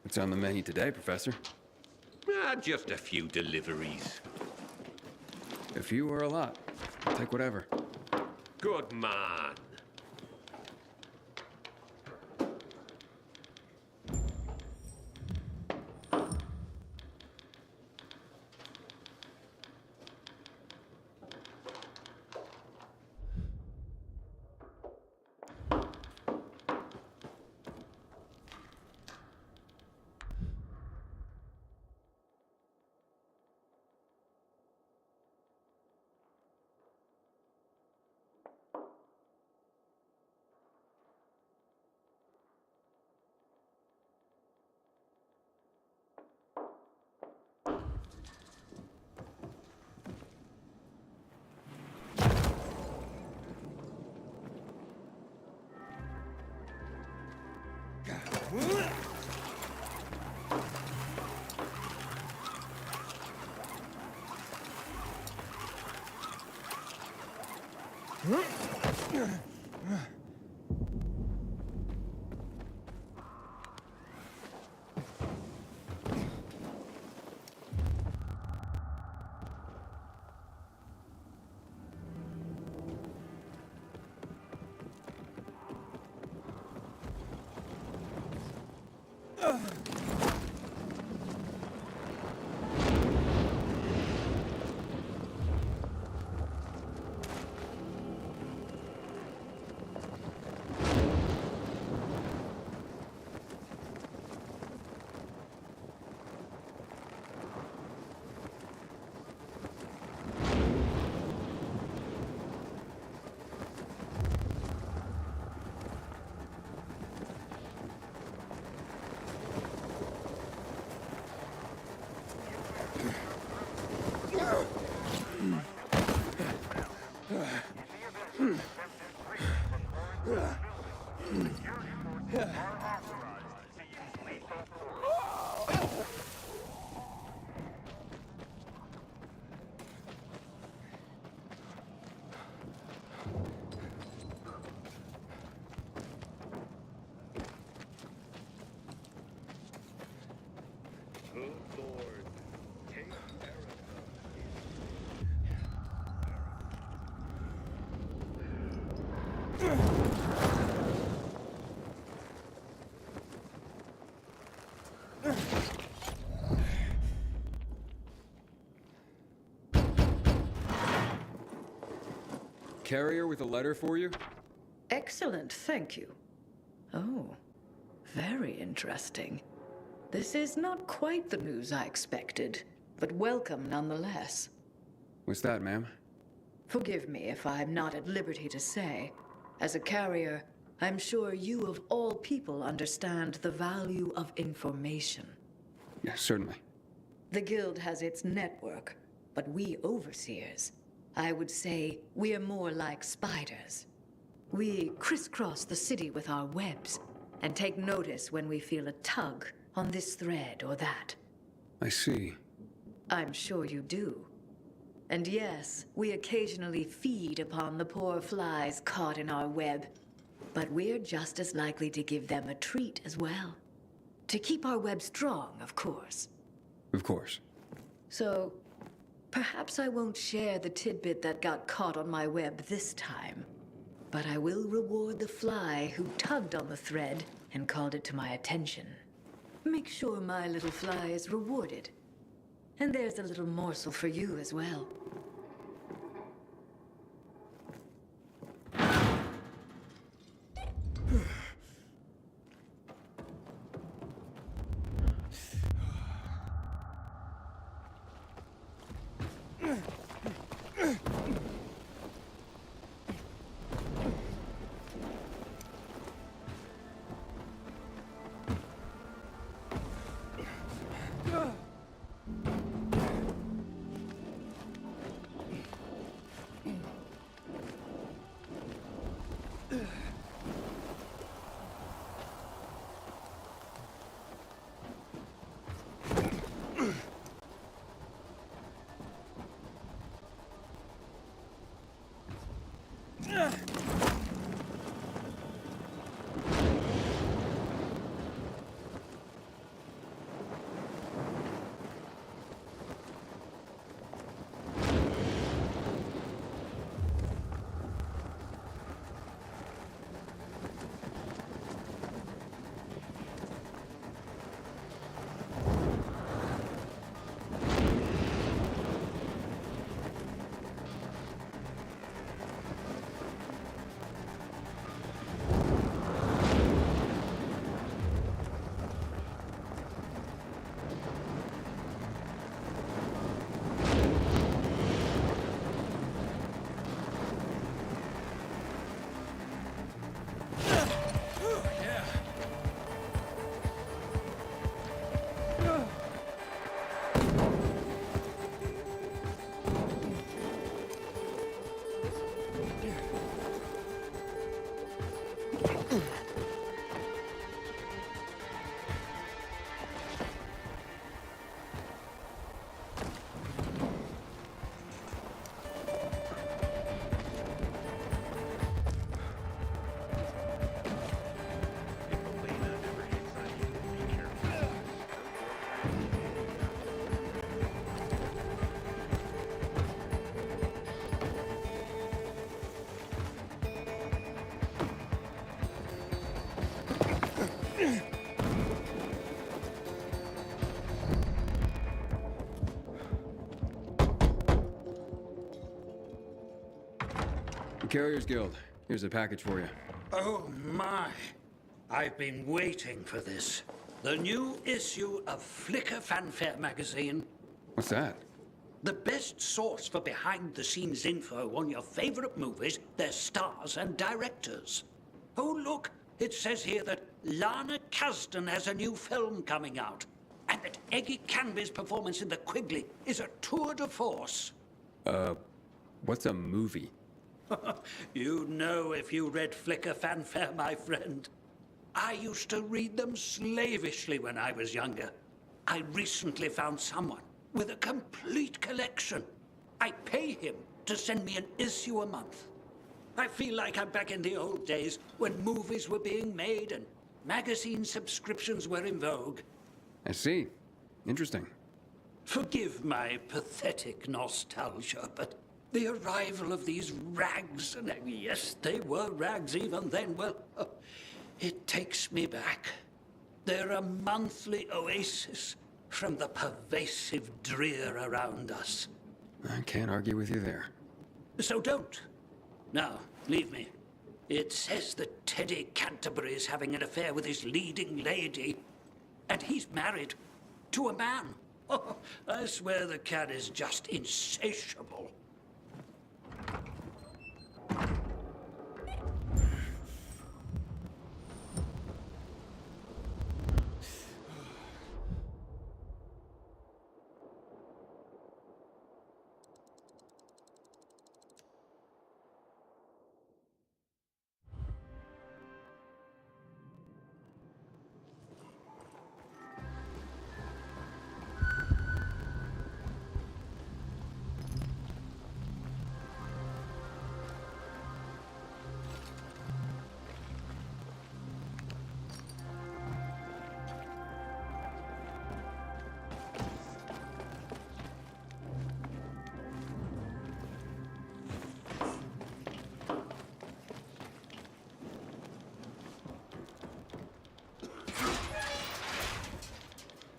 What's on the menu today, Professor? Just a few deliveries. A few or a lot. I'll take whatever. Good man. Carrier with a letter for you? Excellent, thank you. Oh, very interesting. This is not quite the news I expected, but welcome nonetheless. What's that, ma'am? Forgive me if I'm not at liberty to say. As a carrier, I'm sure you of all people understand the value of information. Yes, certainly. The Guild has its network, but we overseers, I would say we're more like spiders. We crisscross the city with our webs and take notice when we feel a tug on this thread or that. I see. I'm sure you do. And yes, we occasionally feed upon the poor flies caught in our web, but we're just as likely to give them a treat as well. To keep our web strong, of course. Of course. So, perhaps I won't share the tidbit that got caught on my web this time, but I will reward the fly who tugged on the thread and called it to my attention. Make sure my little fly is rewarded. And there's a little morsel for you as well. The Carriers Guild. Here's a package for you. Oh my! I've been waiting for this. The new issue of Flicker Fanfare magazine. What's that? The best source for behind-the-scenes info on your favorite movies, their stars and directors. Oh look, it says here that Lana Kasdan has a new film coming out. And that Eggy Canby's performance in The Quigley is a tour de force. What's a movie? You'd know if you read Flicker Fanfare, my friend. I used to read them slavishly when I was younger. I recently found someone with a complete collection. I pay him to send me an issue a month. I feel like I'm back in the old days when movies were being made and magazine subscriptions were in vogue. I see. Interesting. Forgive my pathetic nostalgia, but the arrival of these rags, and yes, they were rags even then, well, it takes me back. They're a monthly oasis from the pervasive drear around us. I can't argue with you there. So don't. Now, leave me. It says that Teddy Canterbury is having an affair with his leading lady, and he's married to a man. Oh, I swear the cat is just insatiable.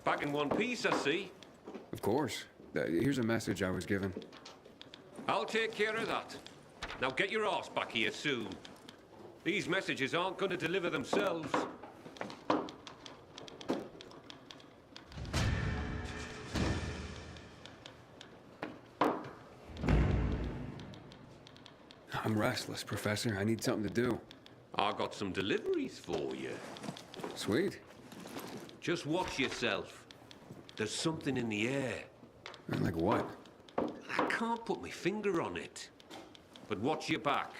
Back in one piece, I see. Of course. Here's a message I was given. I'll take care of that. Now get your arse back here soon. These messages aren't going to deliver themselves. I'm restless, Professor. I need something to do. I got some deliveries for you. Sweet. Just watch yourself. There's something in the air. Like what? I can't put my finger on it. But watch your back.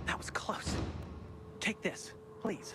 That was close. Take this, please.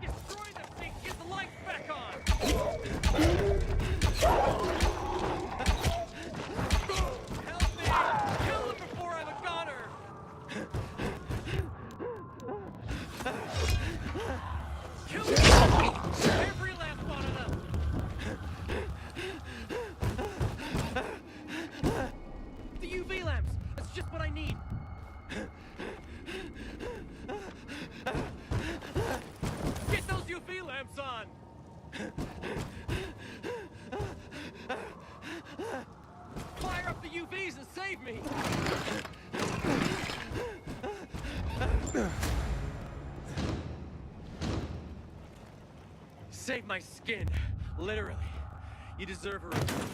Destroy the thing! Get the lights back on! Help me! Kill him before I'm a goner! Kill them! Every last one of them! The UV lamps! That's just what I need! Get those UV lamps on! Fire up the UVs and save me! Save my skin, literally. You deserve a reward.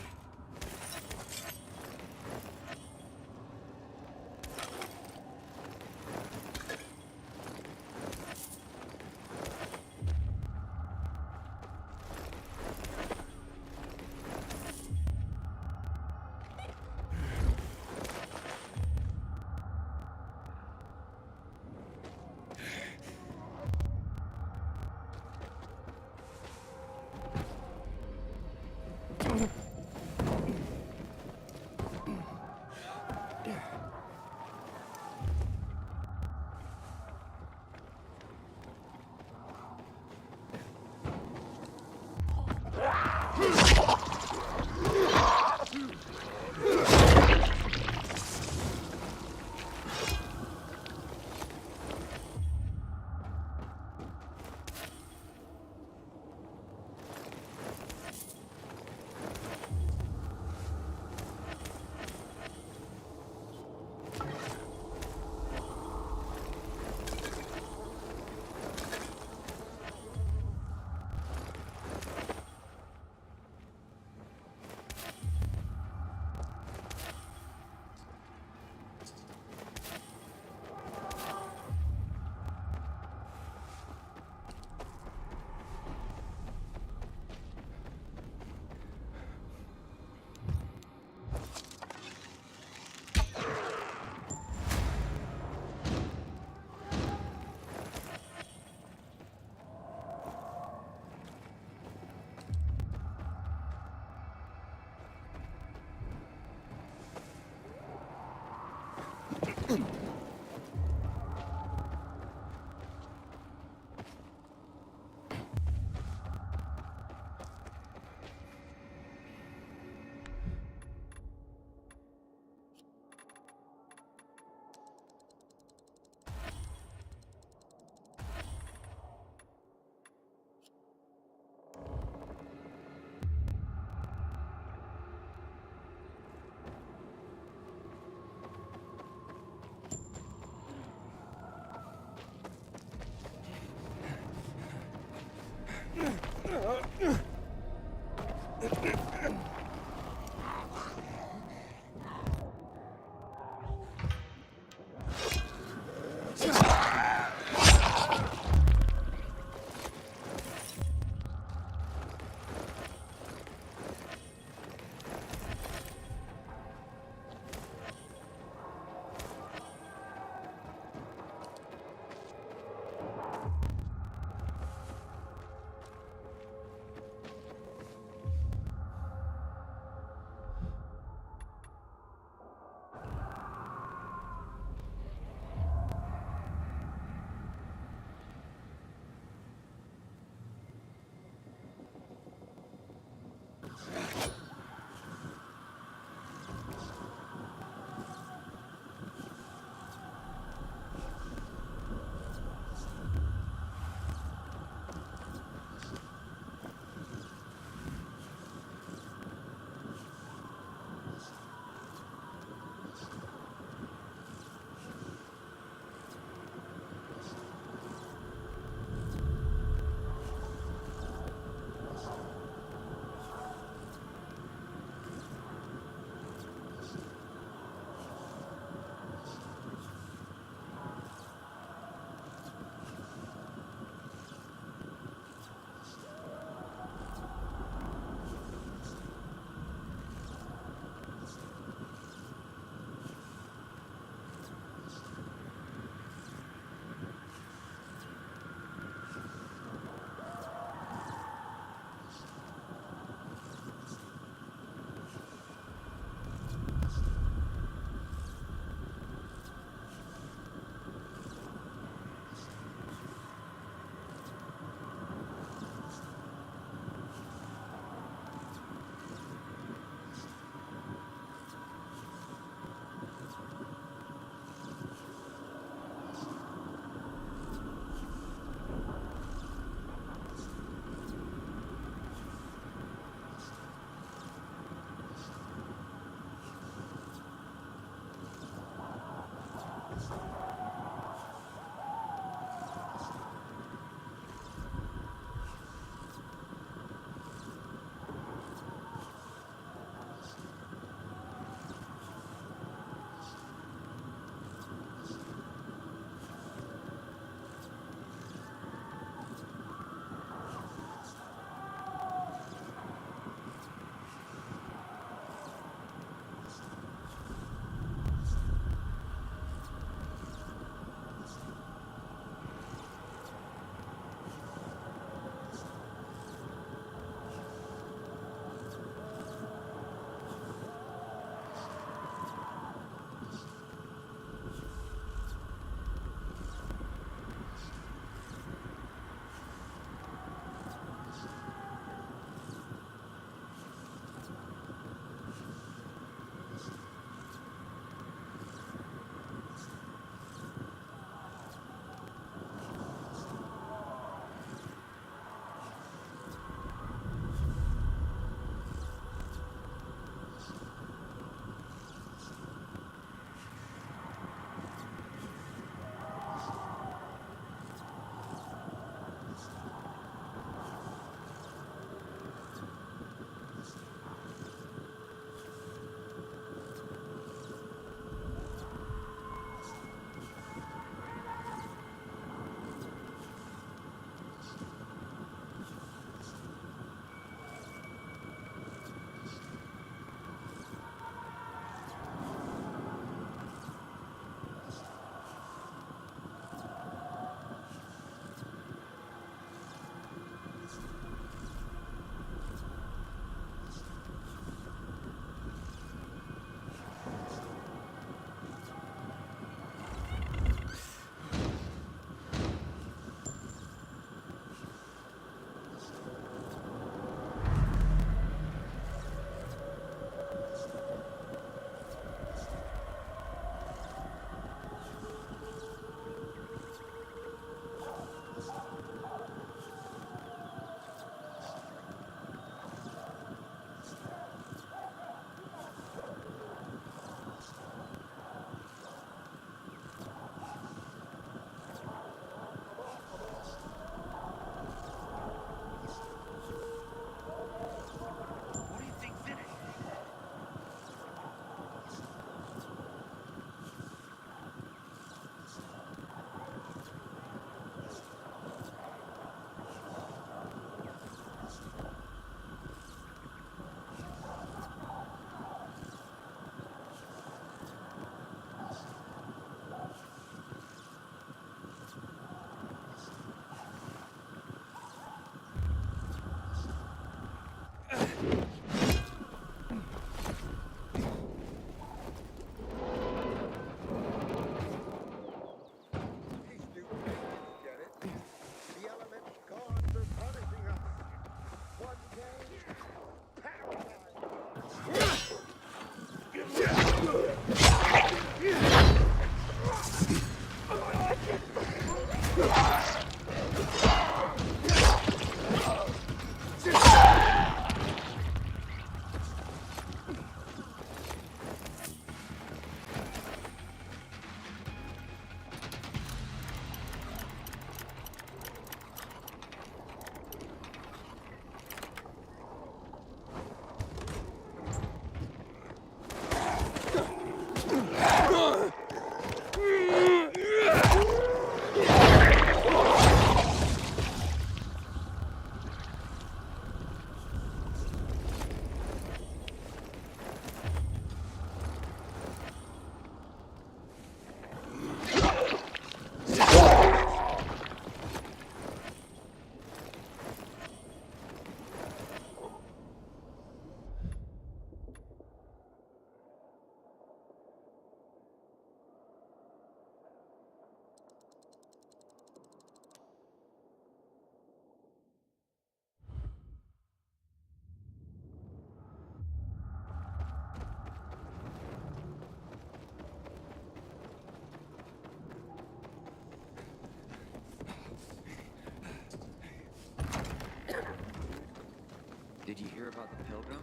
Did you hear about the pilgrim?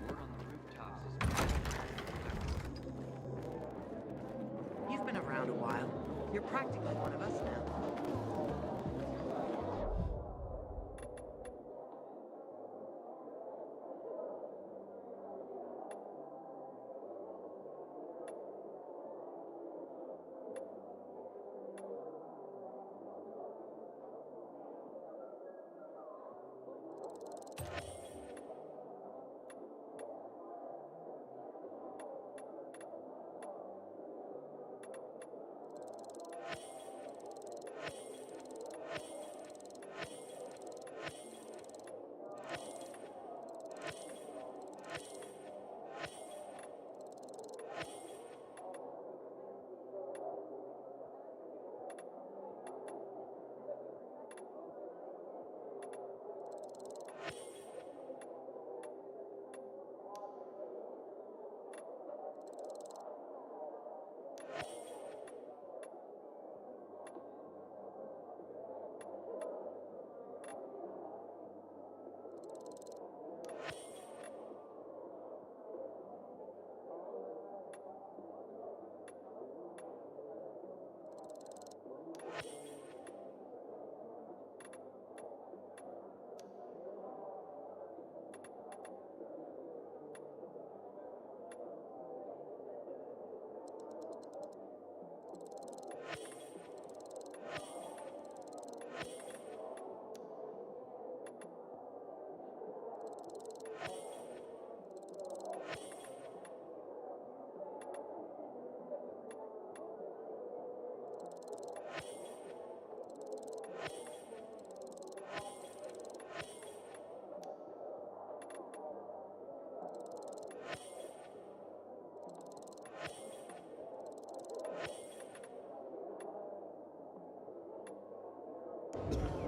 Word on the rooftops is... You've been around a while. You're practically one of us now.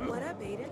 What up, Aiden?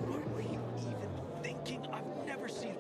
What were you even thinking? I've never seen.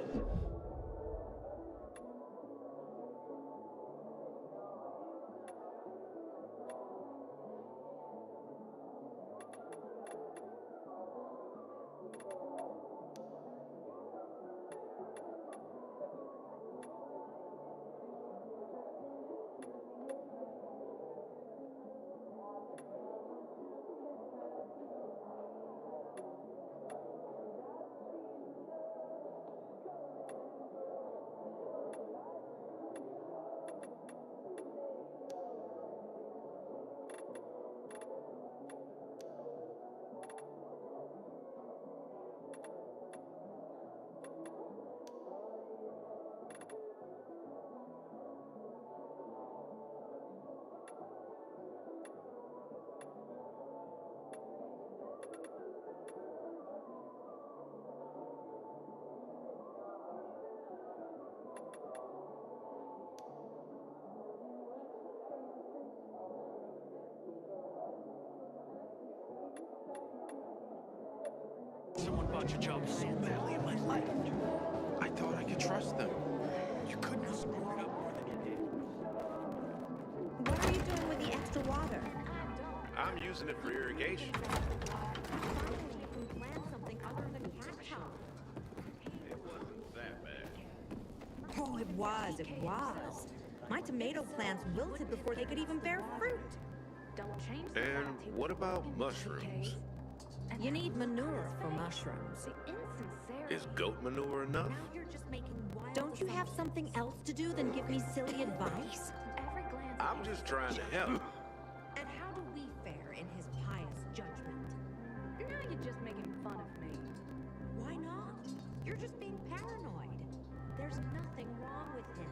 Someone bought your job so badly in my life. I thought I could trust them. You couldn't have screwed it up more than you did. What are you doing with the extra water? I'm using it for irrigation. Finally, you can plant something other than cacti. It wasn't that bad. Oh, it was. My tomato plants wilted before they could even bear fruit. Don't change the And fact he what was about talking mushrooms? to and You that need was manure his for face. mushrooms. The insincerity. Is goat manure enough? Now you're just making wild Don't you have something else to do than give me silly advice? Every glance I'm just trying to help. And how do we fare in his pious judgment? Now you're just making fun of me. Why not? You're just being paranoid. There's nothing wrong with him.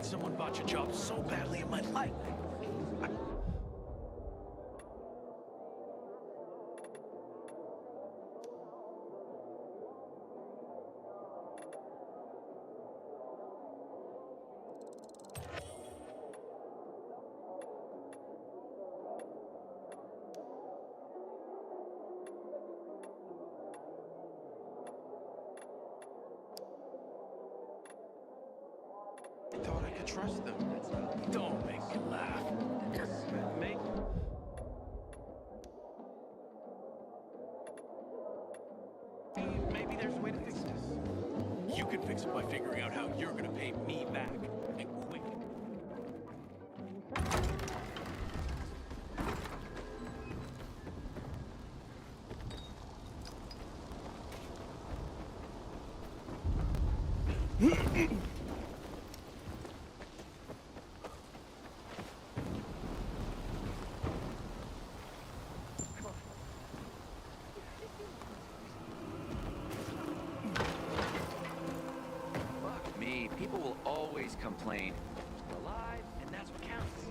someone botch a job so badly in my life. I thought I could trust them. Don't make me laugh. Make Maybe there's a way to fix this. You can fix it by figuring out how you're gonna pay me back. And quick. Fuck me. People will always complain. We're alive, and that's what counts.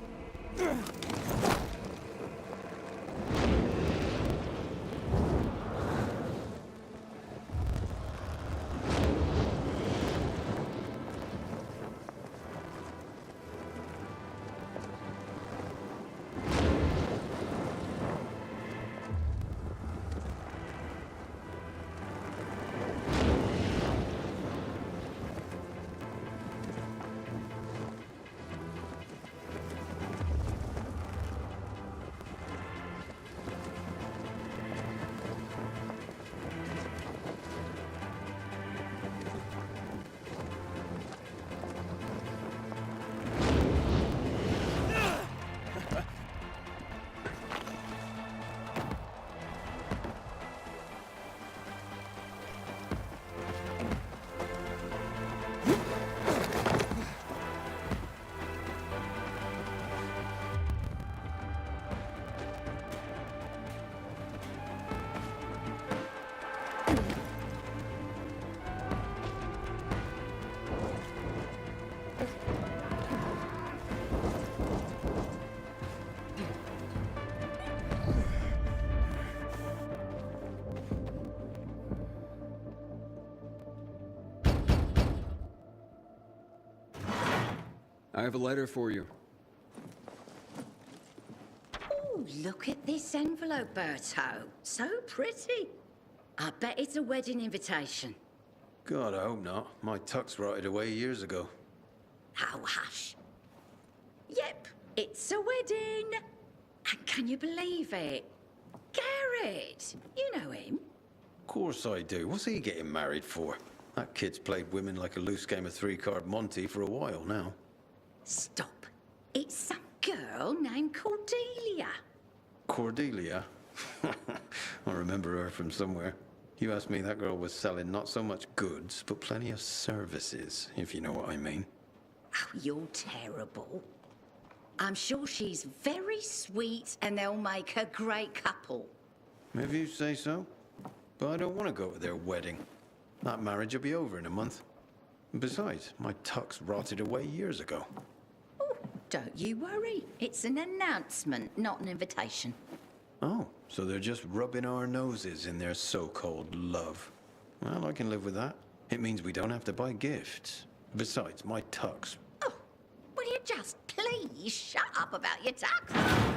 I have a letter for you. Oh, look at this envelope, Berto. So pretty. I bet it's a wedding invitation. God, I hope not. My tux rotted away years ago. Oh, hush. Yep, it's a wedding. And can you believe it? Garrett, you know him. Of course I do. What's he getting married for? That kid's played women like a loose game of three-card Monty for a while now. Stop. It's some girl named Cordelia. Cordelia? I remember her from somewhere. You asked me, that girl was selling not so much goods, but plenty of services, if you know what I mean. Oh, you're terrible. I'm sure she's very sweet and they'll make a great couple. If you say so. But I don't want to go to their wedding. That marriage will be over in a month. Besides, my tux rotted away years ago. Oh, don't you worry. It's an announcement, not an invitation. Oh, so they're just rubbing our noses in their so-called love. Well, I can live with that. It means we don't have to buy gifts. Besides, my tux. Oh, will you just please shut up about your tux?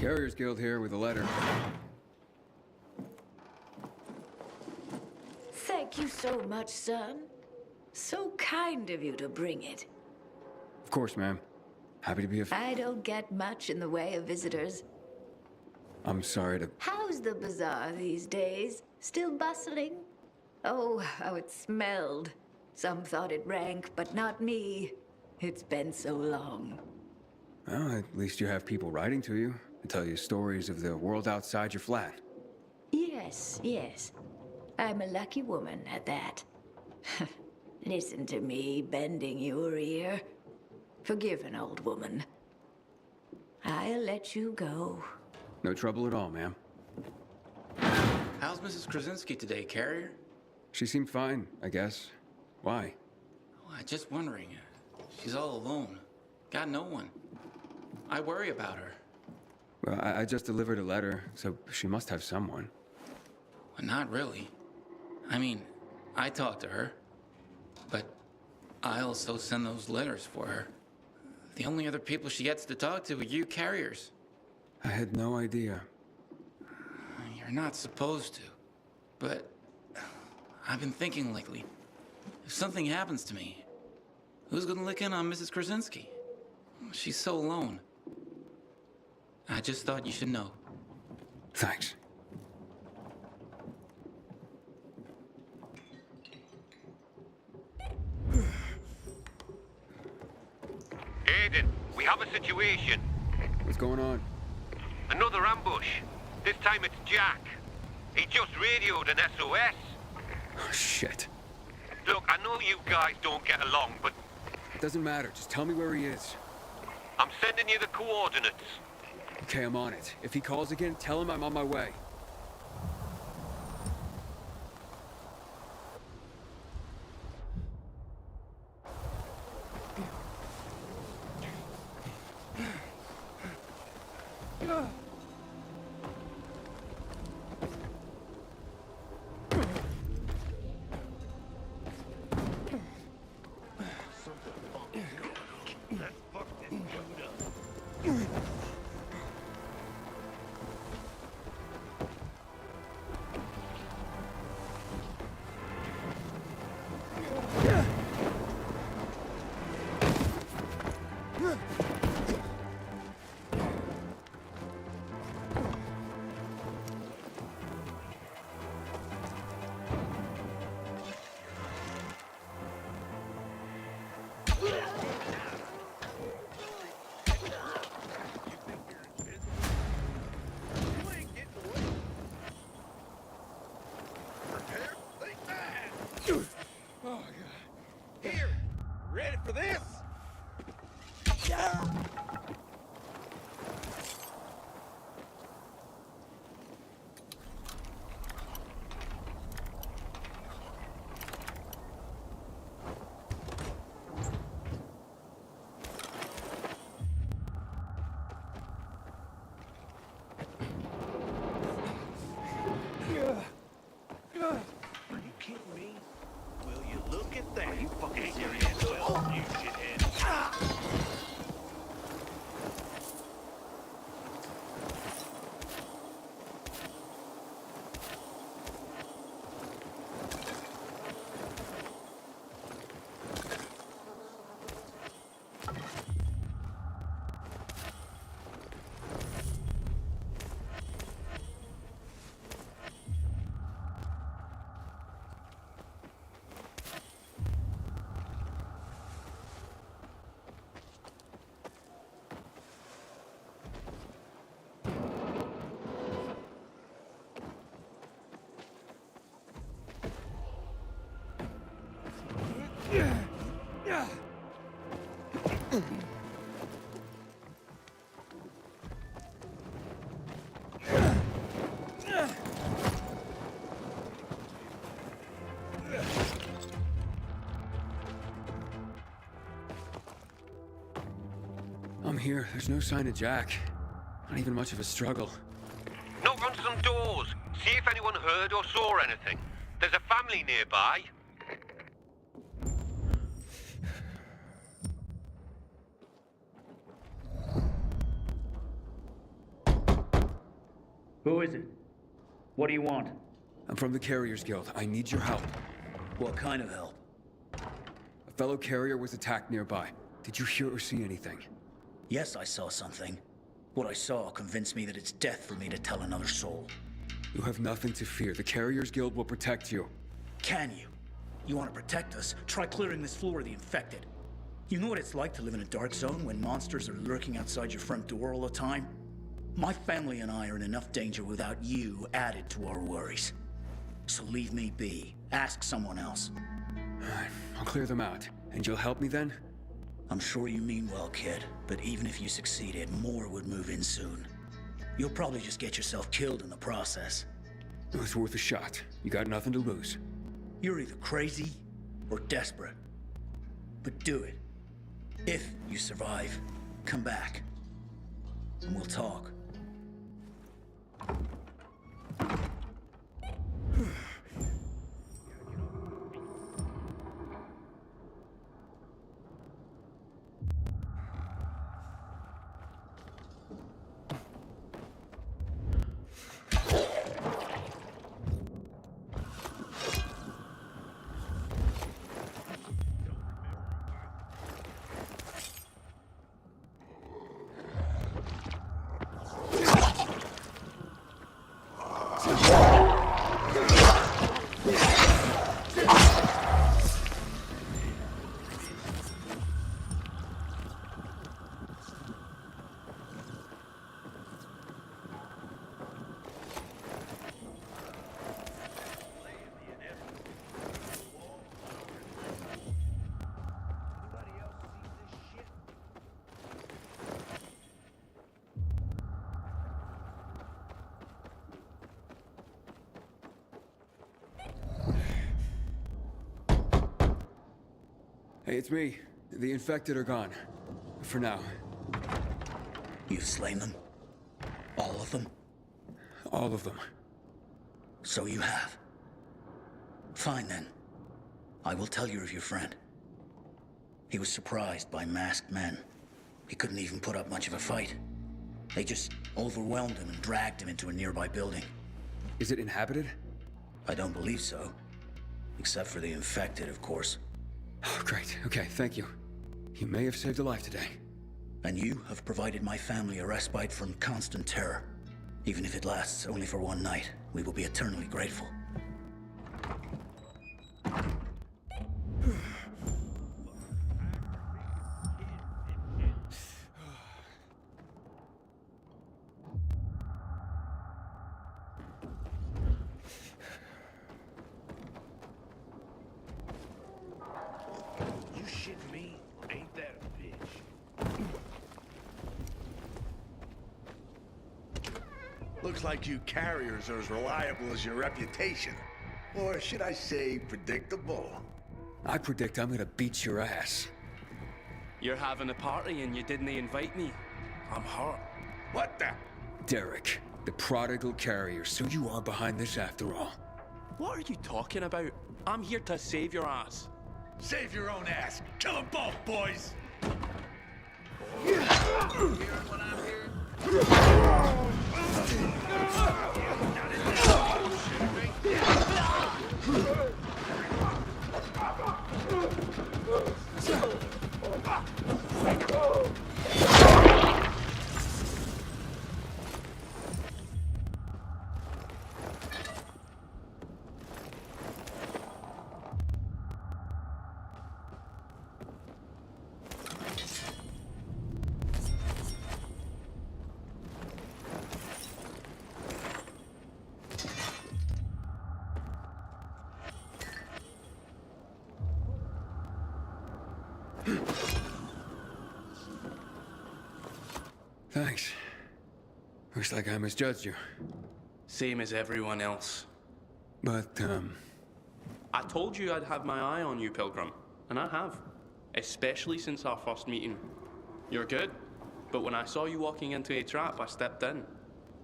Carriers Guild here with a letter. Thank you so much, son. So kind of you to bring it. Of course, ma'am. Happy to be of... I don't get much in the way of visitors. I'm sorry to... How's the bazaar these days? Still bustling? Oh, how it smelled. Some thought it rank, but not me. It's been so long. Well, at least you have people writing to you and tell you stories of the world outside your flat. Yes, yes. I'm a lucky woman at that. Listen to me bending your ear. Forgive an old woman. I'll let you go. No trouble at all, ma'am. How's Mrs. Krasinski today, Carrier? She seemed fine, I guess. Why? Oh, I'm just wondering. She's all alone. Got no one. I worry about her. Well, I just delivered a letter, so she must have someone. Well, not really. I mean, I talk to her, but I also send those letters for her. The only other people she gets to talk to are you carriers. I had no idea. You're not supposed to, but I've been thinking lately, if something happens to me, who's gonna lick in on Mrs. Krasinski? She's so alone. I just thought you should know. Thanks. Aiden, we have a situation. What's going on? Another ambush. This time it's Jack. He just radioed an SOS. Oh, shit. Look, I know you guys don't get along, but... It doesn't matter. Just tell me where he is. I'm sending you the coordinates. Okay, I'm on it. If he calls again, tell him I'm on my way. I'm here. There's no sign of Jack. Not even much of a struggle. Knock on some doors. See if anyone heard or saw anything. There's a family nearby. Who is it? What do you want? I'm from the Carriers Guild. I need your help. What kind of help? A fellow carrier was attacked nearby. Did you hear or see anything? Yes, I saw something. What I saw convinced me that it's death for me to tell another soul. You have nothing to fear. The Carriers Guild will protect you. Can you? You want to protect us? Try clearing this floor of the infected. You know what it's like to live in a dark zone when monsters are lurking outside your front door all the time? My family and I are in enough danger without you added to our worries. So leave me be. Ask someone else. I'll clear them out. And you'll help me then? I'm sure you mean well, kid. But even if you succeeded, more would move in soon. You'll probably just get yourself killed in the process. It's worth a shot. You got nothing to lose. You're either crazy or desperate. But do it. If you survive, come back. And we'll talk. Hey, it's me. The infected are gone. For now. You've slain them? All of them? All of them. So you have. Fine then. I will tell you of your friend. He was surprised by masked men. He couldn't even put up much of a fight. They just overwhelmed him and dragged him into a nearby building. Is it inhabited? I don't believe so. Except for the infected, of course. Oh, great. Okay, thank you. You may have saved a life today. And you have provided my family a respite from constant terror. Even if it lasts only for one night, we will be eternally grateful. Looks like you carriers are as reliable as your reputation. Or should I say, predictable? I predict I'm gonna beat your ass. You're having a party and you didn't invite me. I'm hurt. What the? Derek, the prodigal carrier, so you are behind this after all. What are you talking about? I'm here to save your ass. Save your own ass. Kill them both, boys! Thanks. Looks like I misjudged you. Same as everyone else. But, I told you I'd have my eye on you, Pilgrim. And I have. Especially since our first meeting. You're good. But when I saw you walking into a trap, I stepped in.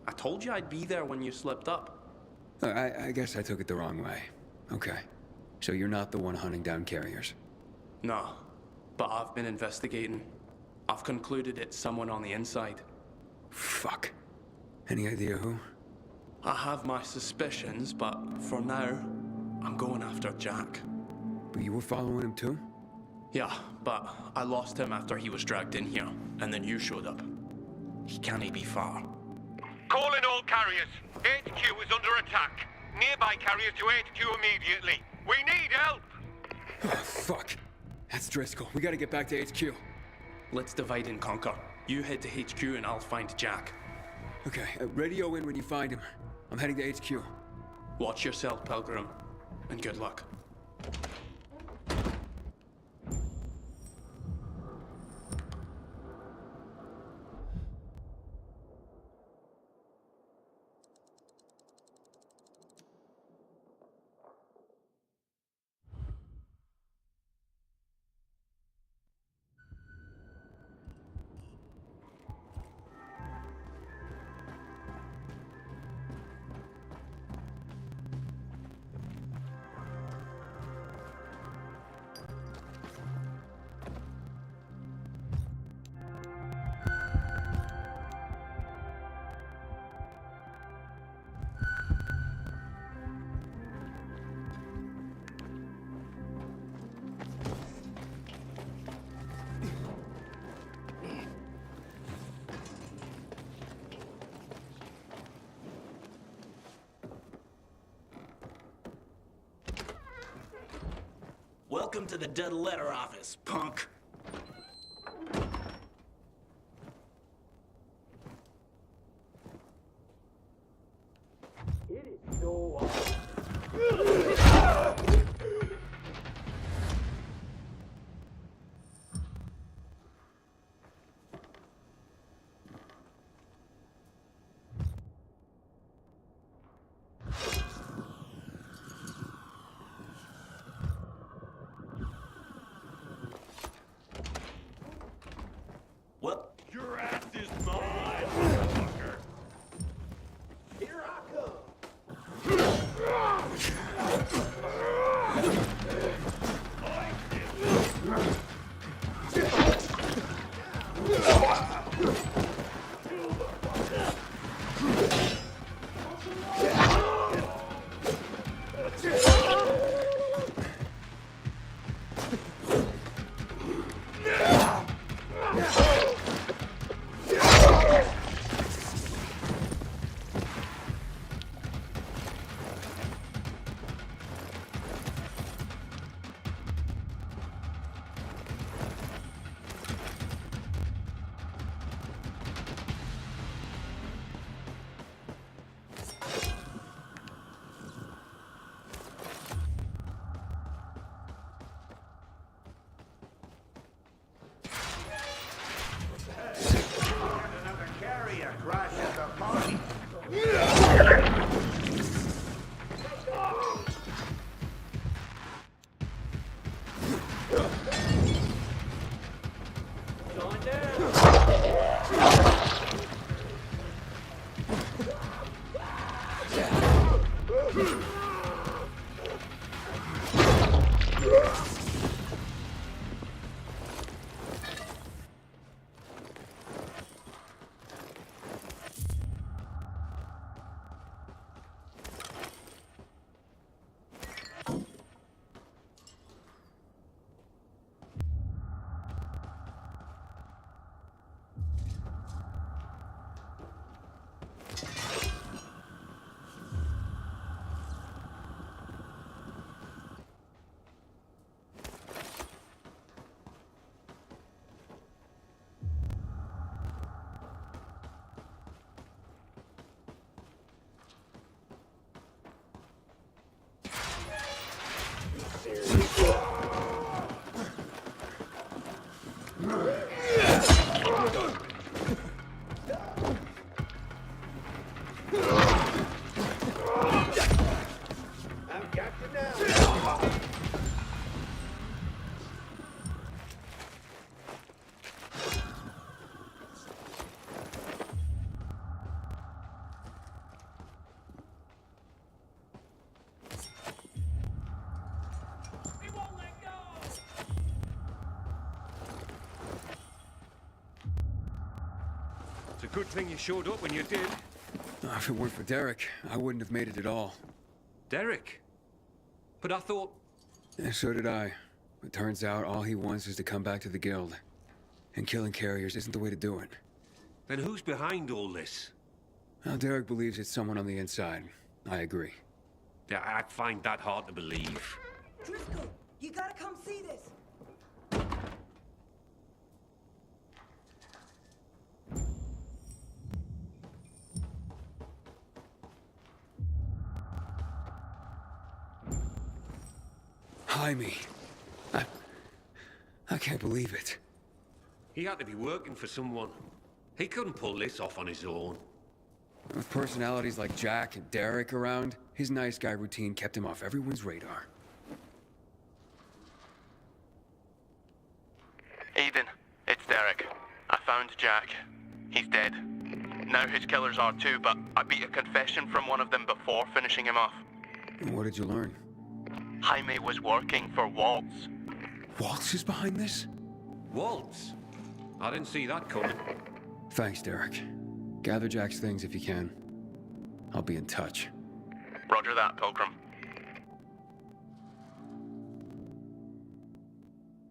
I told you I'd be there when you slipped up. I guess I took it the wrong way. Okay. So you're not the one hunting down carriers? No. But I've been investigating. I've concluded it's someone on the inside. Fuck. Any idea who? I have my suspicions, but for now, I'm going after Jack. But you were following him too? Yeah, but I lost him after he was dragged in here, and then you showed up. He can't be far. Calling all carriers. HQ is under attack. Nearby carriers to HQ immediately. We need help! Oh, fuck. That's Driscoll. We gotta get back to HQ. Let's divide and conquer. You head to HQ and I'll find Jack. Okay, radio in when you find him. I'm heading to HQ. Watch yourself, Pilgrim, and good luck. Welcome to the dead letter office, punk. It is so Well, Your ass is mine, motherfucker. Here I come. Another carrier crashes the party. Going It's a good thing you showed up when you did. Oh, If it weren't for Derek, I wouldn't have made it at all. Derek? But I thought... Yeah, so did I. It turns out all he wants is to come back to the guild. And killing carriers isn't the way to do it. Then who's behind all this? Well, Derek believes it's someone on the inside. I agree. Yeah, I find that hard to believe. Driscoll, you gotta come see this. Jaime. I can't believe it. He had to be working for someone. He couldn't pull this off on his own. With personalities like Jack and Derek around, his nice guy routine kept him off everyone's radar. Aiden, it's Derek. I found Jack. He's dead. Now his killers are too, but I beat a confession from one of them before finishing him off. What did you learn? Jaime was working for Waltz. Waltz is behind this? Waltz? I didn't see that coming. Thanks, Derek. Gather Jack's things if you can. I'll be in touch. Roger that, Pilgrim.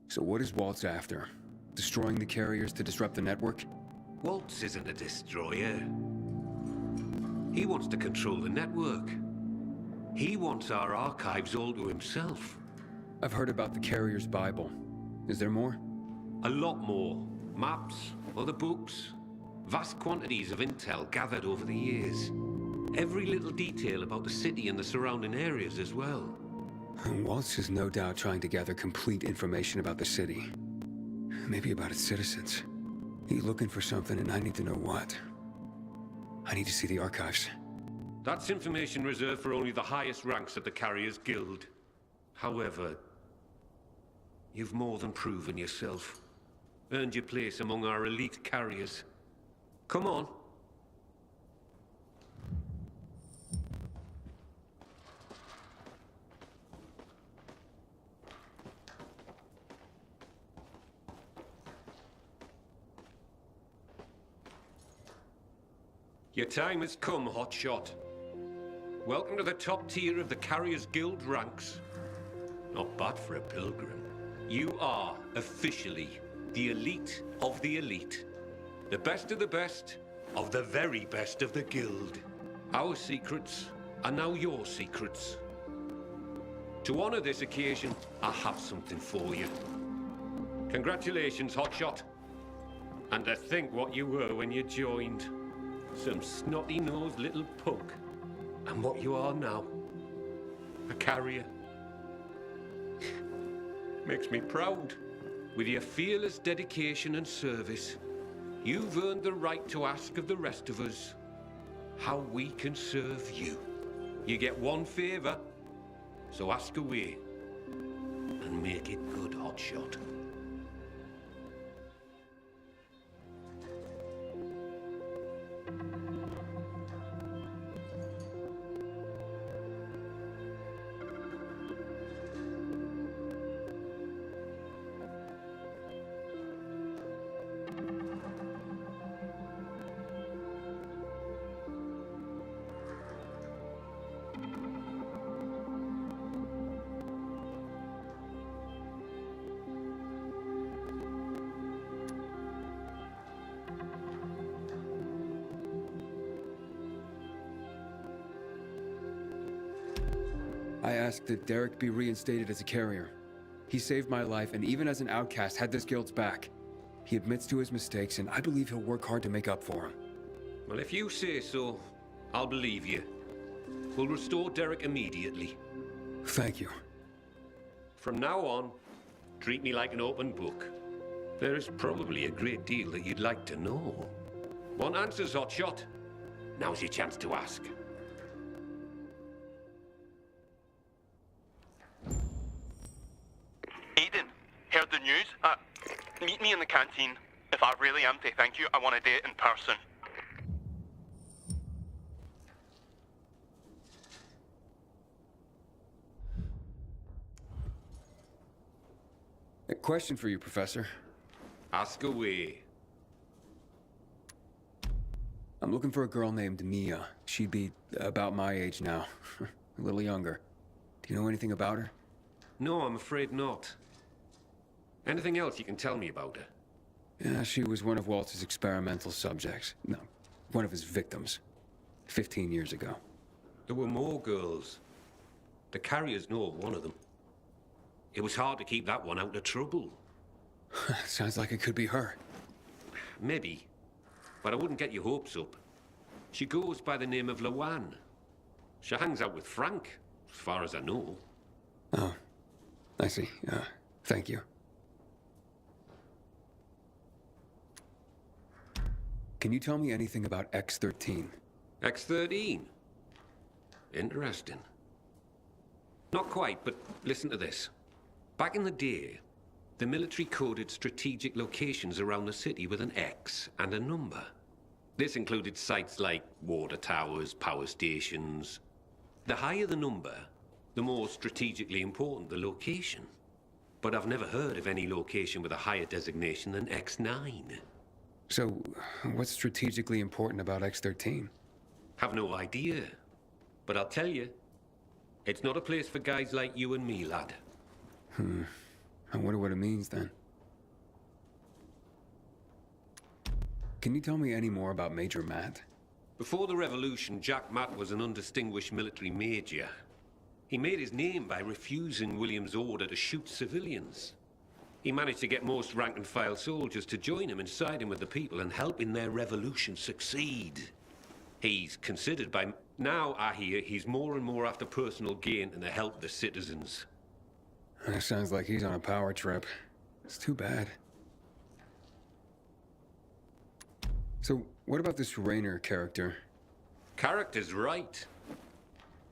So what is Waltz after? Destroying the carriers to disrupt the network? Waltz isn't a destroyer. He wants to control the network. He wants our archives all to himself. I've heard about the carrier's Bible. Is there more? A lot more. Maps, other books, vast quantities of intel gathered over the years. Every little detail about the city and the surrounding areas as well. Waltz is no doubt trying to gather complete information about the city. Maybe about its citizens. He's looking for something and I need to know what. I need to see the archives. That's information reserved for only the highest ranks of the Carriers Guild. However, you've more than proven yourself. Earned your place among our elite carriers. Come on. Your time has come, Hotshot. Welcome to the top tier of the Carriers Guild ranks. Not bad for a pilgrim. You are officially the elite of the elite. The best of the best of the very best of the guild. Our secrets are now your secrets. To honor this occasion, I have something for you. Congratulations, Hotshot. And to think what you were when you joined. Some snotty-nosed little punk. And what you are now. A carrier. Makes me proud. With your fearless dedication and service, you've earned the right to ask of the rest of us how we can serve you. You get one favor, so ask away. And make it good, Hotshot. I asked that Derek be reinstated as a carrier. He saved my life, and even as an outcast, had this guild's back. He admits to his mistakes, and I believe he'll work hard to make up for them. Well, if you say so, I'll believe you. We'll restore Derek immediately. Thank you. From now on, treat me like an open book. There is probably a great deal that you'd like to know. Want answers, Hotshot? Now's your chance to ask. Aiden, heard the news? Meet me in the canteen. If I really am to thank you, I want to do it in person. A question for you, Professor. Ask away. I'm I'm looking for a girl named Mia. She'd be about my age now. A little younger. Do you know anything about her? No, I'm afraid not. Anything else you can tell me about her? Yeah, she was one of Walter's experimental subjects. No, one of his victims. 15 years ago. There were more girls. The carriers know of one of them. It was hard to keep that one out of trouble. Sounds like it could be her. Maybe. But I wouldn't get your hopes up. She goes by the name of Lawan. She hangs out with Frank, as far as I know. Oh, I see. Thank you. Can you tell me anything about X-13? X-13? Interesting. Not quite, but listen to this. Back in the day, the military coded strategic locations around the city with an X and a number. This included sites like water towers, power stations. The higher the number, the more strategically important the location. But I've never heard of any location with a higher designation than X9. So, what's strategically important about X-13? Have no idea. But I'll tell you, it's not a place for guys like you and me, lad. I wonder what it means then. Can you tell me any more about Major Matt? Before the revolution, Jack Matt was an undistinguished military major. He made his name by refusing William's order to shoot civilians. He managed to get most rank-and-file soldiers to join him and side him with the people and help in their revolution succeed. He's considered by... Now, I hear, he's more and more after personal gain and the help of the citizens. Sounds like he's on a power trip. It's too bad. So, what about this Raynor character? Character's right.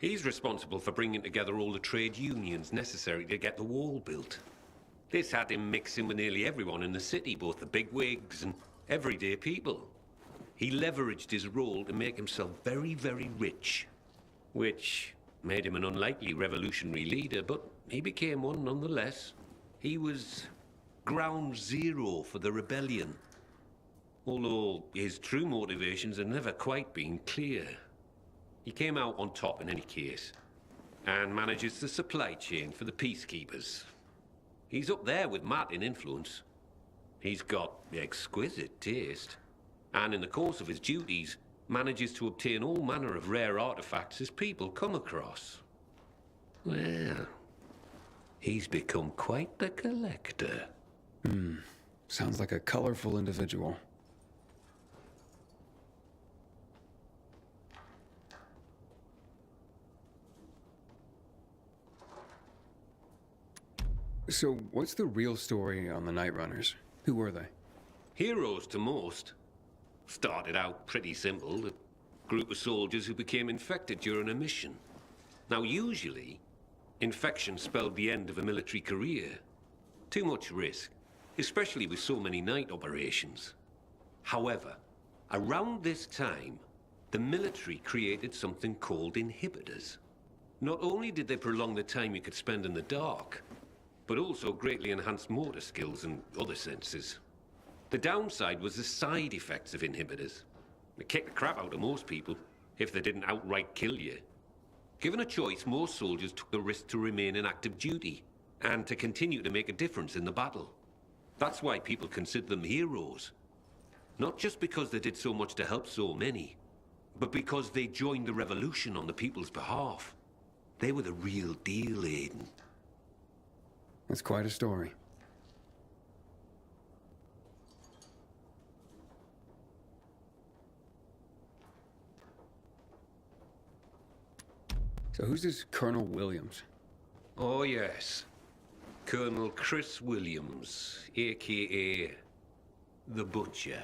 He's responsible for bringing together all the trade unions necessary to get the wall built. This had him mixing with nearly everyone in the city, both the bigwigs and everyday people. He leveraged his role to make himself very, very rich, which made him an unlikely revolutionary leader, but he became one nonetheless. He was ground zero for the rebellion, although his true motivations have never quite been clear. He came out on top in any case, and manages the supply chain for the peacekeepers. He's up there with Matt in influence. He's got exquisite taste, and in the course of his duties, manages to obtain all manner of rare artifacts his people come across. Well, he's become quite the collector. Sounds like a colorful individual. So, what's the real story on the Night Runners? Who were they? Heroes to most. Started out pretty simple, a group of soldiers who became infected during a mission. Now usually, infection spelled the end of a military career. Too much risk, especially with so many night operations. However, around this time, the military created something called inhibitors. Not only did they prolong the time you could spend in the dark, but also greatly enhanced motor skills and other senses. The downside was the side effects of inhibitors. They kicked the crap out of most people, if they didn't outright kill you. Given a choice, most soldiers took the risk to remain in active duty, and to continue to make a difference in the battle. That's why people consider them heroes. Not just because they did so much to help so many, but because they joined the revolution on the people's behalf. They were the real deal, Aiden. That's quite a story. So who's this Colonel Williams? Oh yes. Colonel Chris Williams, a.k.a. The Butcher.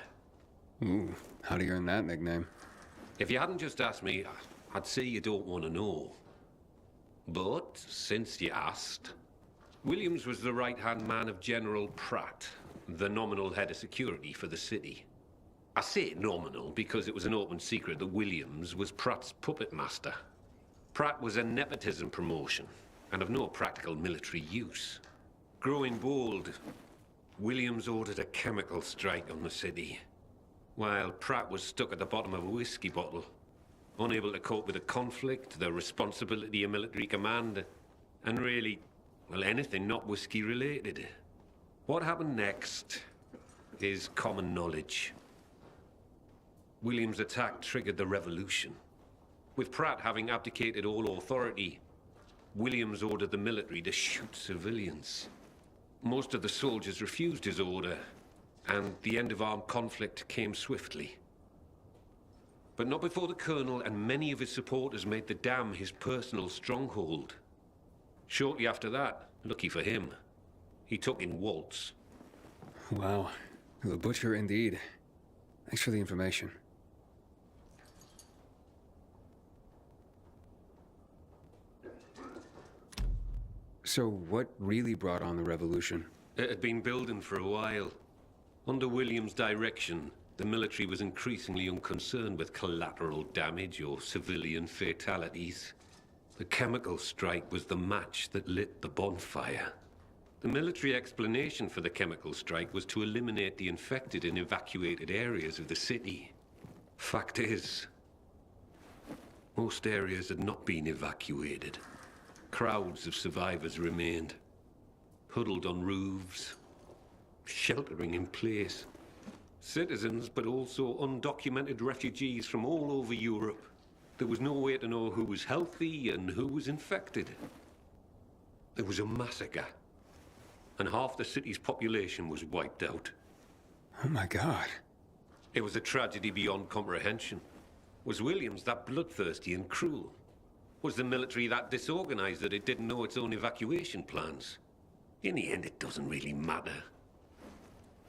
Ooh, how do you earn that nickname? If you hadn't just asked me, I'd say you don't want to know. But, since you asked, Williams was the right-hand man of General Pratt, the nominal head of security for the city. I say nominal because it was an open secret that Williams was Pratt's puppet master. Pratt was a nepotism promotion, and of no practical military use. Growing bold, Williams ordered a chemical strike on the city. while Pratt was stuck at the bottom of a whiskey bottle, unable to cope with the conflict, the responsibility of military command, and really, well, anything not whiskey related. What happened next is common knowledge. William's attack triggered the revolution. With Pratt having abdicated all authority, Williams ordered the military to shoot civilians. Most of the soldiers refused his order, and the end of armed conflict came swiftly. But not before the Colonel and many of his supporters made the dam his personal stronghold. Shortly after that, lucky for him, he took in Waltz. Wow. The butcher indeed. Thanks for the information. So what really brought on the revolution? It had been building for a while. Under William's direction, the military was increasingly unconcerned with collateral damage or civilian fatalities. The chemical strike was the match that lit the bonfire. The military explanation for the chemical strike was to eliminate the infected in evacuated areas of the city. Fact is, most areas had not been evacuated. Crowds of survivors remained, huddled on roofs, sheltering in place. Citizens, but also undocumented refugees from all over Europe. There was no way to know who was healthy and who was infected. There was a massacre, and half the city's population was wiped out. Oh my God. It was a tragedy beyond comprehension. Was Williams that bloodthirsty and cruel? Was the military that disorganized that it didn't know its own evacuation plans? In the end, it doesn't really matter.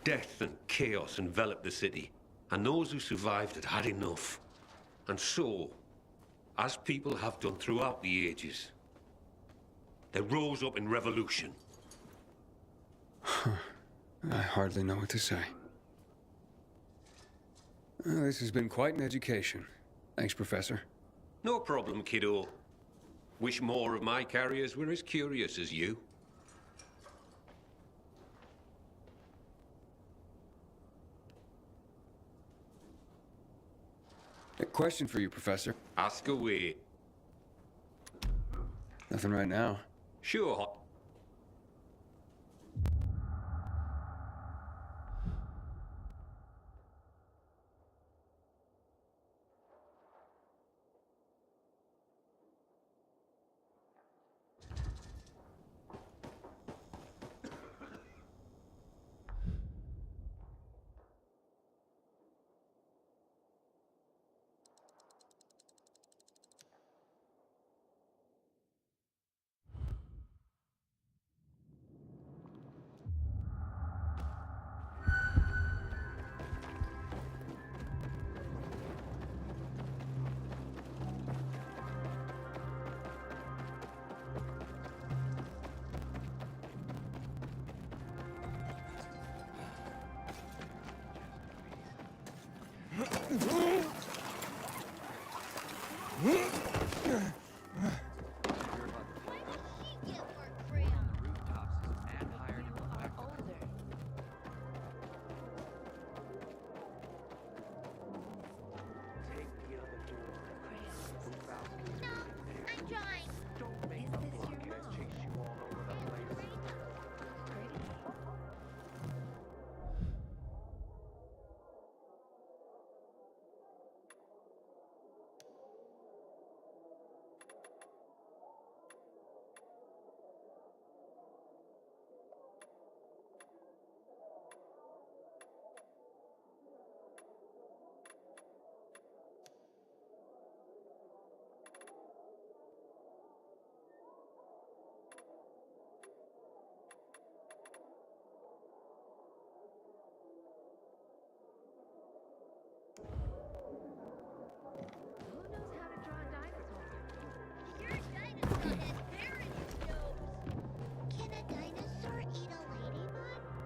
Death and chaos enveloped the city, and those who survived had had enough. And so, as people have done throughout the ages, they rose up in revolution. I hardly know what to say. This has been quite an education. Thanks, Professor. No problem, kiddo. Wish more of my carriers were as curious as you. A question for you, Professor. Ask away. Nothing right now. Sure.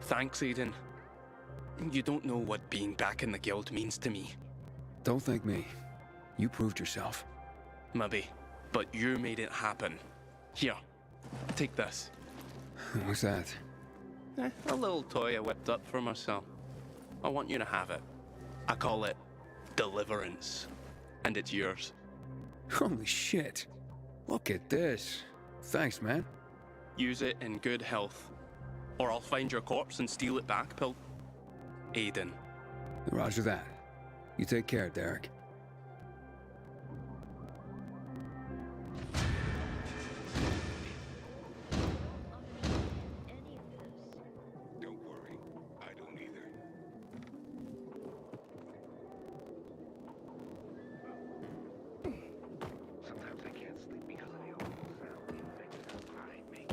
Thanks, Aiden. You don't know what being back in the guild means to me. Don't thank me. You proved yourself. Maybe, but you made it happen. Here, take this. What's that? A little toy I whipped up for myself. I want you to have it. I call it deliverance. And it's yours. Holy shit. Look at this. Thanks, man. Use it in good health. Or I'll find your corpse and steal it back, Aiden. Roger that. You take care, Derek. Don't worry, I don't either. Sometimes I can't sleep because of the awful sound the infected outside make.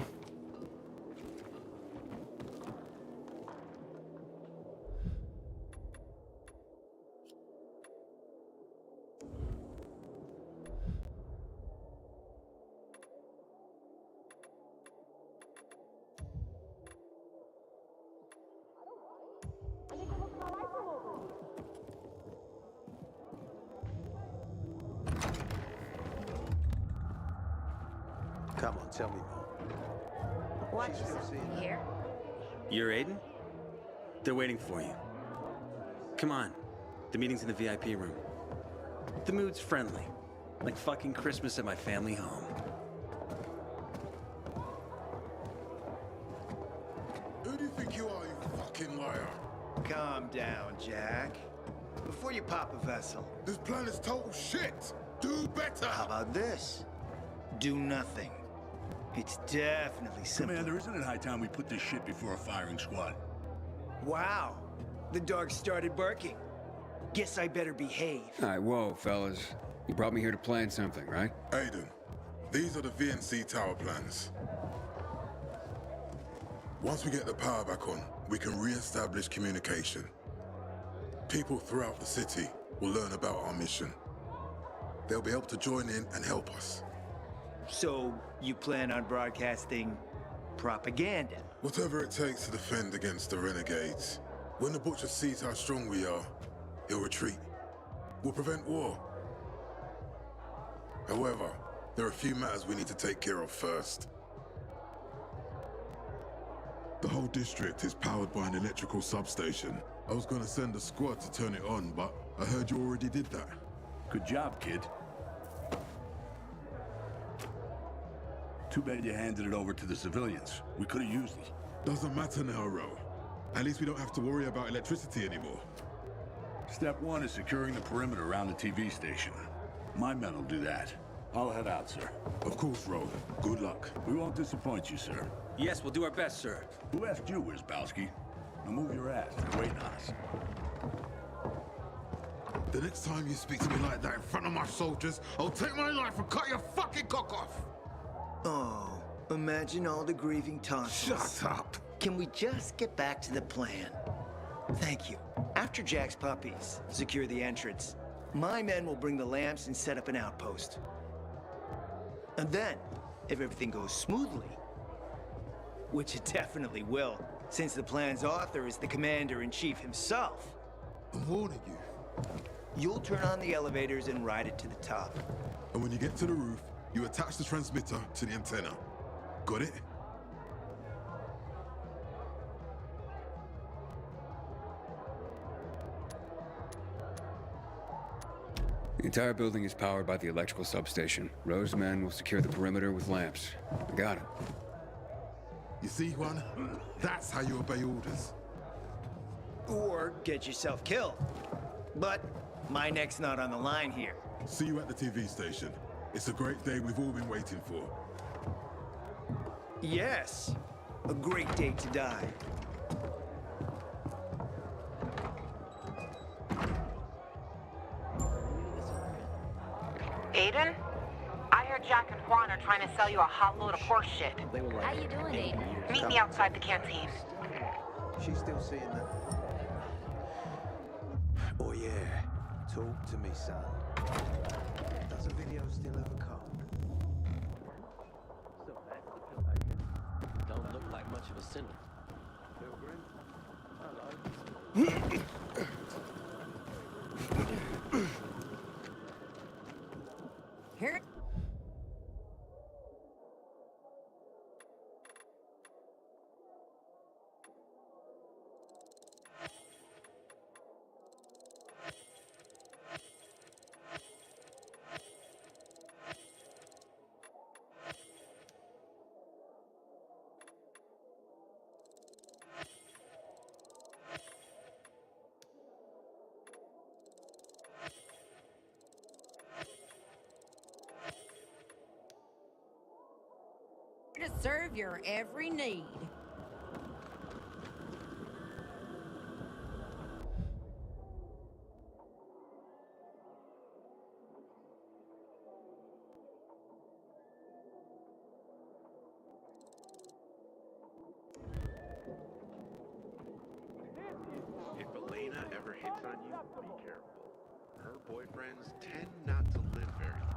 Come on, tell me more. Watch yourself. You hear? You're Aiden? They're waiting for you. Come on. The meeting's in the VIP room. The mood's friendly. Like fucking Christmas at my family home. Who do you think you are, you fucking liar? Calm down, Jack. Before you pop a vessel. This plan is total shit! Do better! How about this? Do nothing. It's definitely simple. Commander, isn't it high time we put this shit before a firing squad? Wow. The dog started barking. Guess I better behave. Alright, whoa, fellas. You brought me here to plan something, right? Aiden, these are the VNC tower plans. Once we get the power back on, we can re-establish communication. People throughout the city will learn about our mission. They'll be able to join in and help us. So, you plan on broadcasting propaganda? Whatever it takes to defend against the renegades. When the Butcher sees how strong we are, he'll retreat. We'll prevent war. However, there are a few matters we need to take care of first. The whole district is powered by an electrical substation. I was going to send a squad to turn it on, but I heard you already did that. Good job, kid. Too bad you handed it over to the civilians. We could have used it. Doesn't matter now, Ro. At least we don't have to worry about electricity anymore. Step one is securing the perimeter around the TV station. My men will do that. I'll head out, sir. Of course, Ro. Good luck. We won't disappoint you, sir. Yes, we'll do our best, sir. Who asked you, Wizbowski? Now move your ass. They're waiting on us. The next time you speak to me like that in front of my soldiers, I'll take my knife and cut your fucking cock off! Oh, imagine all the grieving tonsils. Shut up! Can we just get back to the plan? Thank you. After Jack's puppies secure the entrance, my men will bring the lamps and set up an outpost. And then, if everything goes smoothly, which it definitely will, since the plan's author is the commander-in-chief himself. I'm warning you. You'll turn on the elevators and ride it to the top. And when you get to the roof, you attach the transmitter to the antenna. Got it? The entire building is powered by the electrical substation. Ro's men will secure the perimeter with lamps. I got it. You see, Juan? That's how you obey orders. Or get yourself killed. But my neck's not on the line here. See you at the TV station. It's a great day we've all been waiting for. Yes, a great day to die. Aiden? I heard Jack and Juan are trying to sell you a hot load of horse shit. How you doing, Aiden? Meet me outside the canteen. She's still seeing that. Oh yeah, talk to me, son. Does a video still have a cop? So that's the Pilgrim. Don't look like much of a sinner. Pilgrim? Hello. Here. to serve your every need. If Elena ever hits on you, be careful. Her boyfriends tend not to live very long.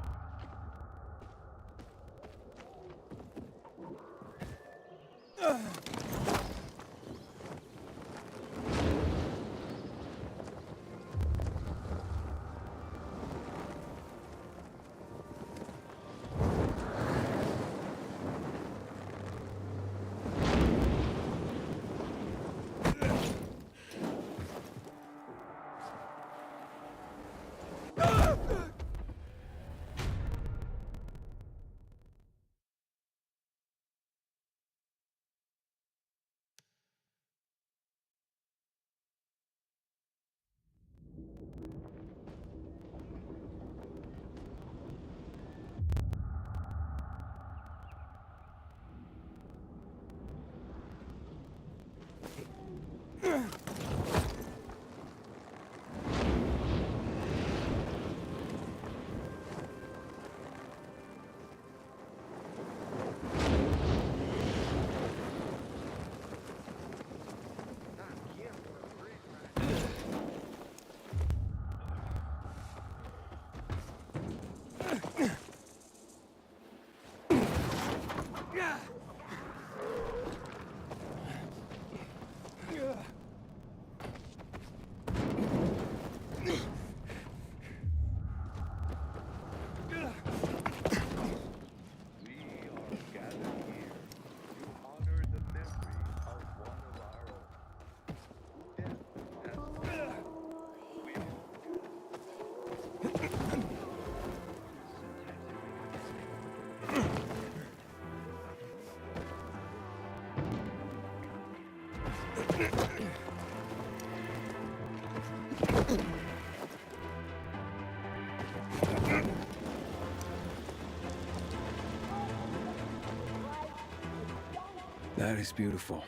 That is beautiful.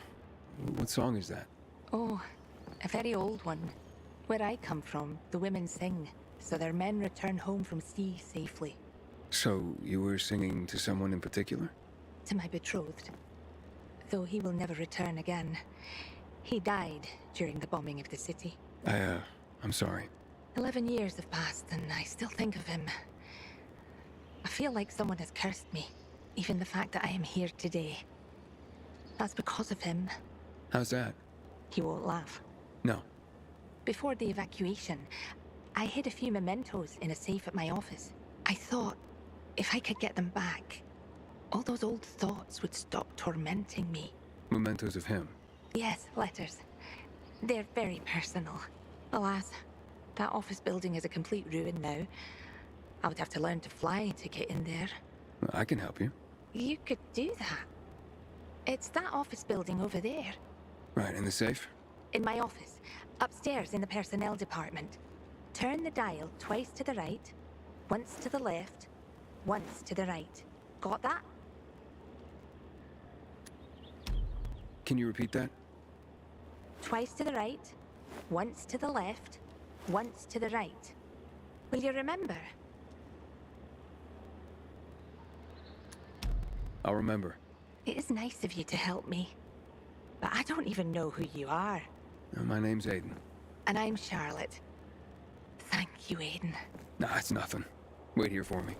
What song is that? Oh, a very old one. Where I come from, the women sing, so their men return home from sea safely. So, you were singing to someone in particular? To my betrothed. Though he will never return again. He died during the bombing of the city. I'm sorry. 11 years have passed, and I still think of him. I feel like someone has cursed me. Even the fact that I am here today. That's because of him. How's that? He won't laugh. No. Before the evacuation, I hid a few mementos in a safe at my office. I thought, if I could get them back, all those old thoughts would stop tormenting me. Mementos of him? Yes, letters. They're very personal. Alas, that office building is a complete ruin now. I would have to learn to fly to get in there. I can help you. You could do that. It's that office building over there. Right, in the safe? In my office. Upstairs in the personnel department. Turn the dial twice to the right, once to the left, once to the right. Got that? Can you repeat that? Twice to the right, once to the left, once to the right. Will you remember? I'll remember. It is nice of you to help me. But I don't even know who you are. My name's Aiden. And I'm Charlotte. Thank you, Aiden. Nah, it's nothing. Wait here for me.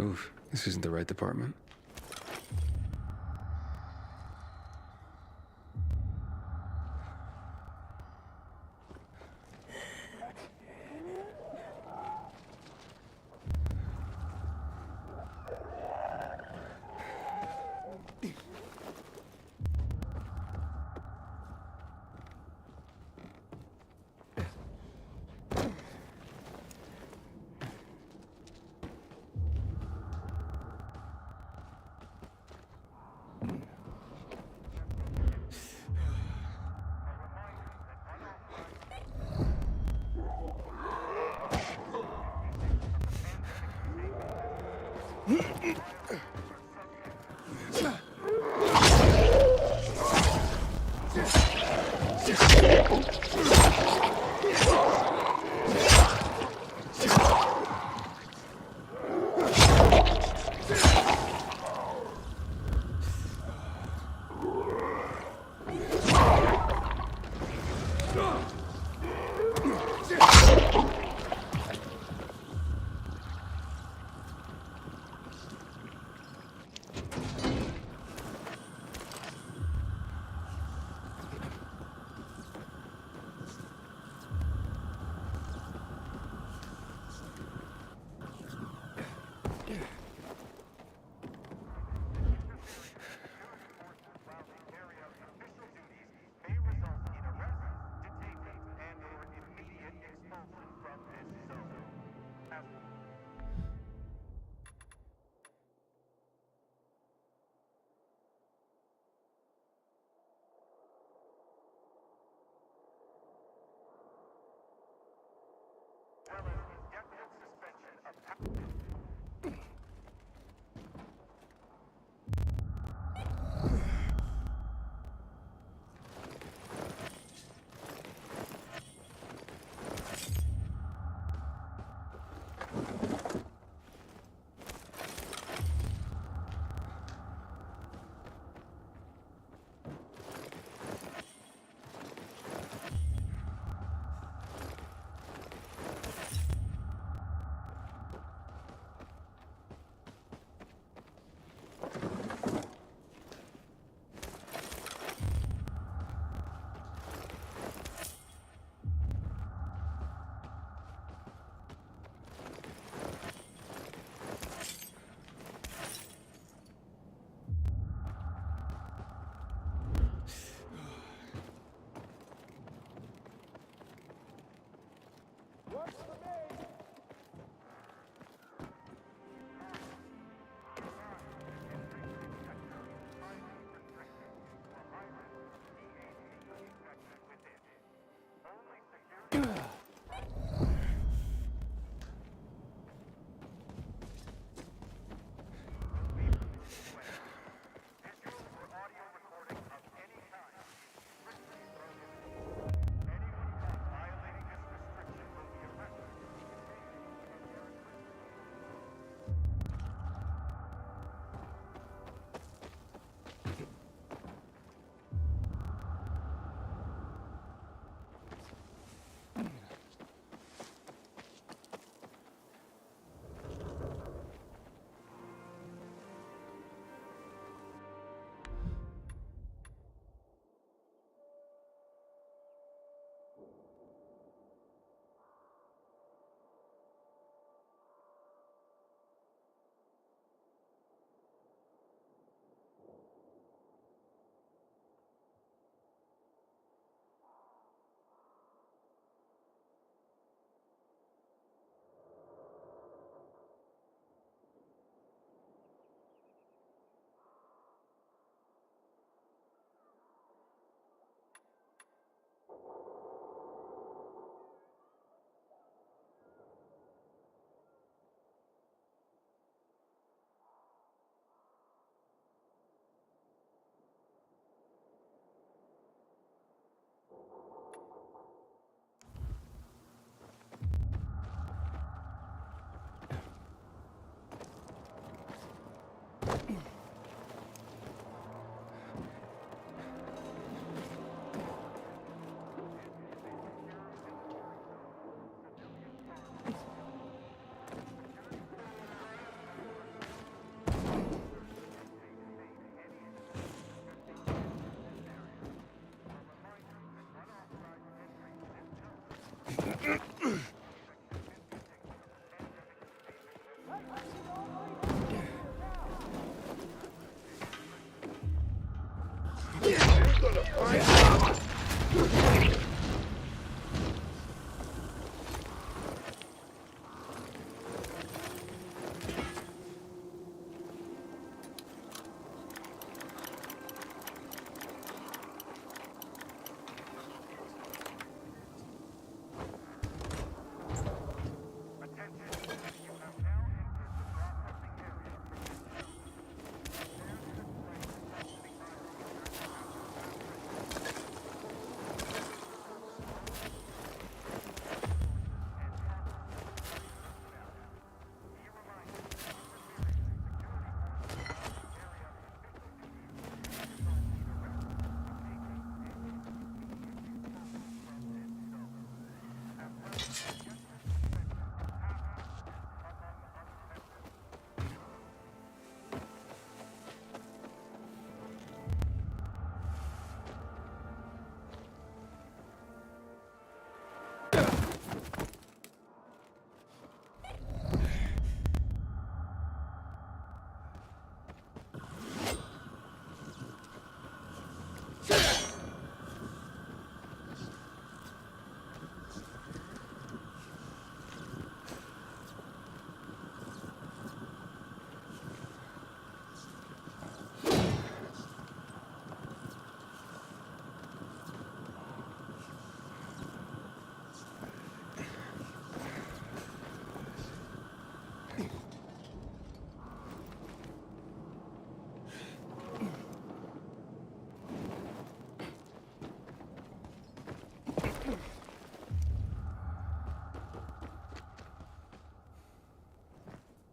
Oof, this isn't the right department.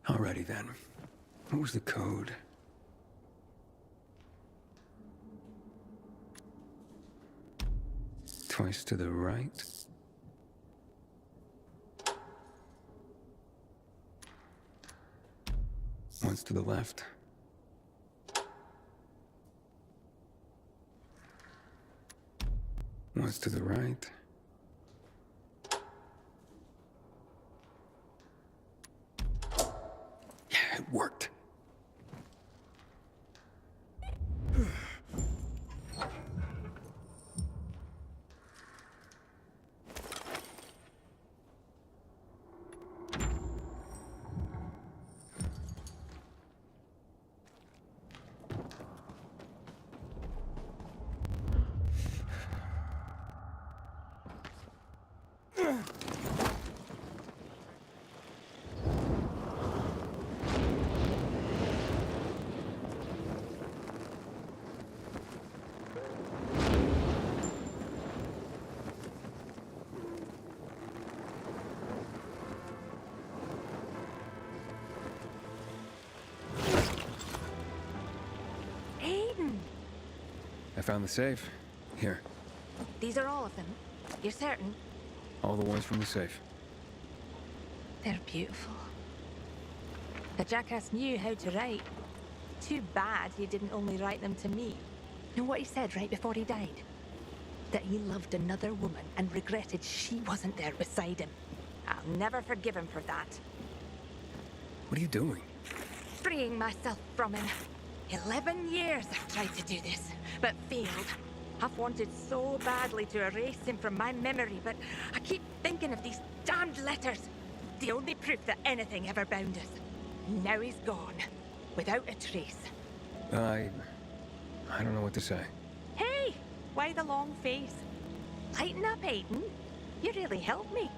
Alrighty then. What was the code? Twice to the right. Once to the left. Once to the right. Yeah, it worked. I found the safe. Here. These are all of them? You're certain? All the ones from the safe. They're beautiful. The jackass knew how to write. Too bad he didn't only write them to me. Know what he said right before he died? That he loved another woman and regretted she wasn't there beside him. I'll never forgive him for that. What are you doing? Freeing myself from him. 11 years I've tried to do this, but failed. I've wanted so badly to erase him from my memory, but I keep thinking of these damned letters. The only proof that anything ever bound us. Now he's gone, without a trace. I don't know what to say. Hey! Why the long face? Lighten up, Aiden. You really helped me.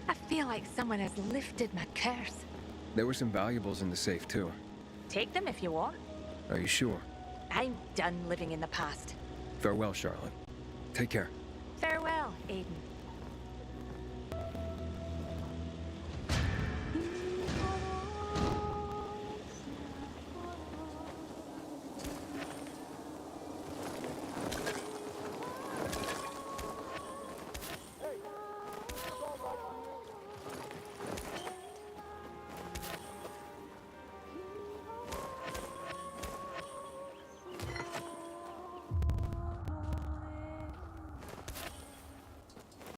I feel like someone has lifted my curse. There were some valuables in the safe, too. Take them if you want. Are you sure? I'm done living in the past. Farewell, Charlotte. Take care. Farewell, Aiden.